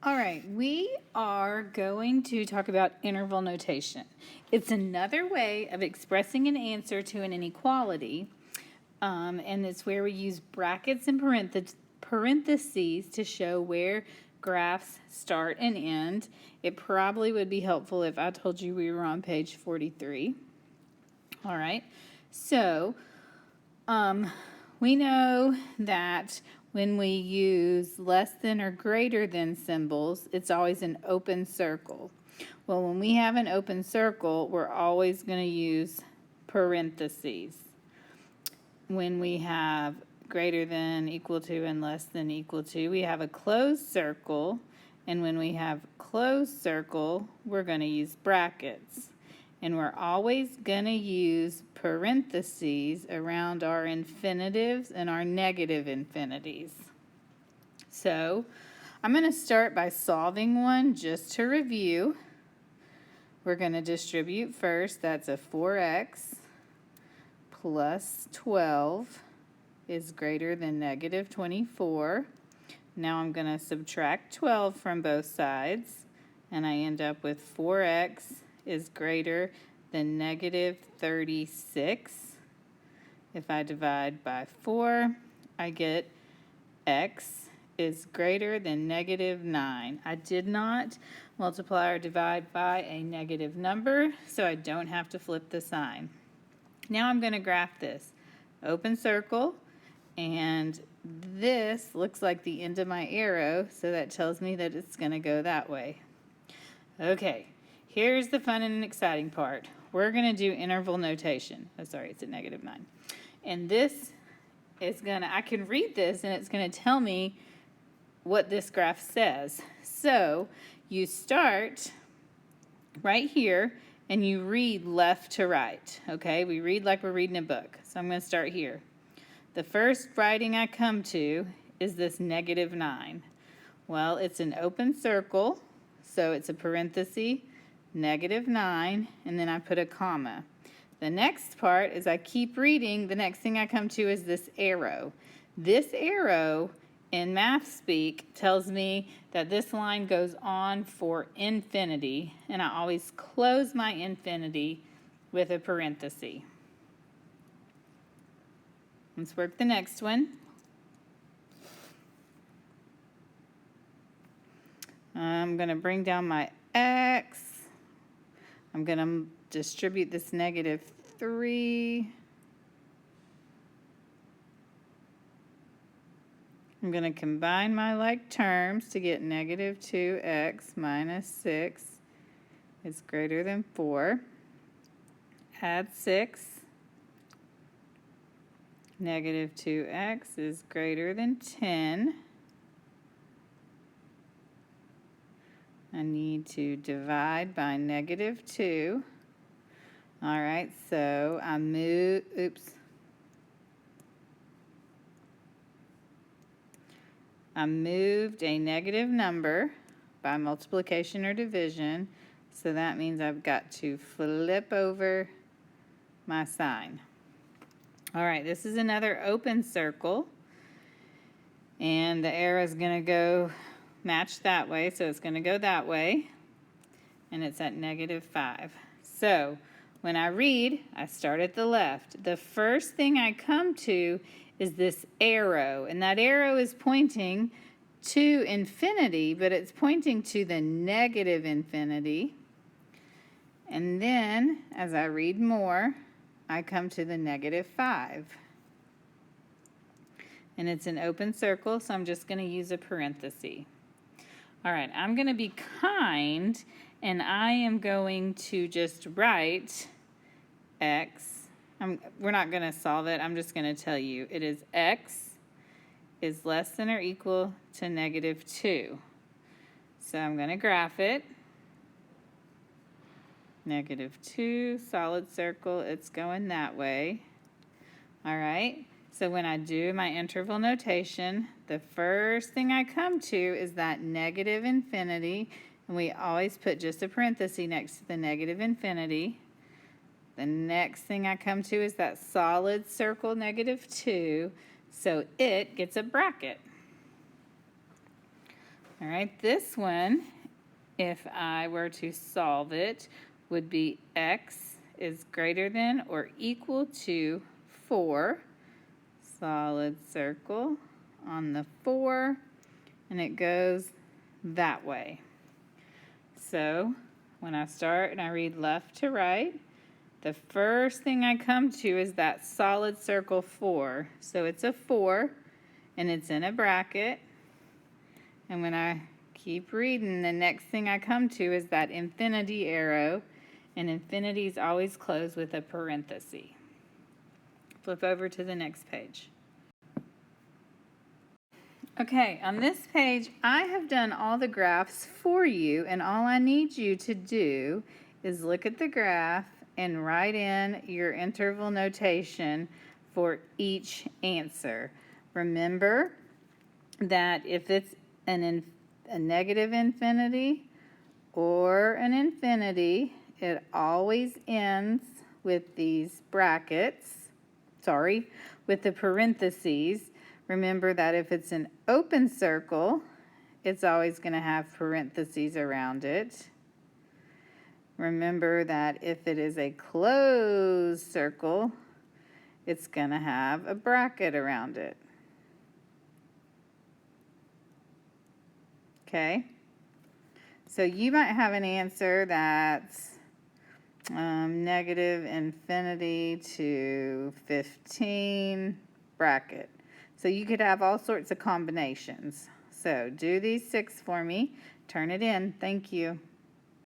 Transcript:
All right, we are going to talk about interval notation. It's another way of expressing an answer to an inequality, and it's where we use brackets and parentheses to show where graphs start and end. It probably would be helpful if I told you we were on page 43. All right, so we know that when we use less than or greater than symbols, it's always an open circle. Well, when we have an open circle, we're always going to use parentheses. When we have greater than, equal to, and less than, equal to, we have a closed circle. And when we have closed circle, we're going to use brackets. And we're always going to use parentheses around our infinitives and our negative infinities. So I'm going to start by solving one just to review. We're going to distribute first. That's a 4x plus 12 is greater than negative 24. Now I'm going to subtract 12 from both sides, and I end up with 4x is greater than negative 36. If I divide by 4, I get x is greater than negative 9. I did not multiply or divide by a negative number, so I don't have to flip the sign. Now I'm going to graph this. Open circle, and this looks like the end of my arrow, so that tells me that it's going to go that way. Okay. Here's the fun and exciting part. We're going to do interval notation. Oh, sorry, it's at negative 9. And this is I can read this and it's going to tell me what this graph says. So you start right here and you read left to right. Okay, we read like we're reading a book. So I'm going to start here. The first writing I come to is this negative 9. Well, it's an open circle, so it's a parenthesis. Negative 9, and then I put a comma. The next part is I keep reading. The next thing I come to is this arrow. This arrow in math speak tells me that this line goes on for infinity, and I always close my infinity with a parenthesis. Let's work the next one. I'm going to bring down my x. I'm going to distribute this negative 3. I'm going to combine my like terms to get negative 2x minus 6 is greater than 4. Add 6. Negative 2x is greater than 10. I need to divide by negative 2. All right, so I moved a negative number by multiplication or division, so that means I've got to flip over my sign. All right, this is another open circle, and the arrow is going to go match that way, so it's going to go that way, and it's at negative 5. So when I read, I start at the left. The first thing I come to is this arrow, and that arrow is pointing to infinity, but it's pointing to the negative infinity. And then, as I read more, I come to the negative 5. And it's an open circle, so I'm just going to use a parenthesis. All right, I'm going to be kind, and I am going to just write x. We're not going to solve it. I'm just going to tell you. It is x is less than or equal to negative 2. So I'm going to graph it. Negative 2, solid circle. It's going that way. All right. So when I do my interval notation, the first thing I come to is that negative infinity, and we always put just a parenthesis next to the negative infinity. The next thing I come to is that solid circle negative 2, so it gets a bracket. All right, this one, if I were to solve it, would be x is greater than or equal to 4. Solid circle on the 4, and it goes that way. So when I start and I read left to right, the first thing I come to is that solid circle 4. So it's a 4, and it's in a bracket. And when I keep reading, the next thing I come to is that infinity arrow, and infinity is always closed with a parenthesis. Flip over to the next page. Okay, on this page, I have done all the graphs for you, and all I need you to do is look at the graph and write in your interval notation for each answer. Remember that if it's a negative infinity or an infinity, it always ends with these brackets, with the parentheses. Remember that if it's an open circle, it's always going to have parentheses around it. Remember that if it is a closed circle, it's going to have a bracket around it. Okay? So you might have an answer that's negative infinity to 15 bracket. So you could have all sorts of combinations. So do these 6 for me. Turn it in. Thank you.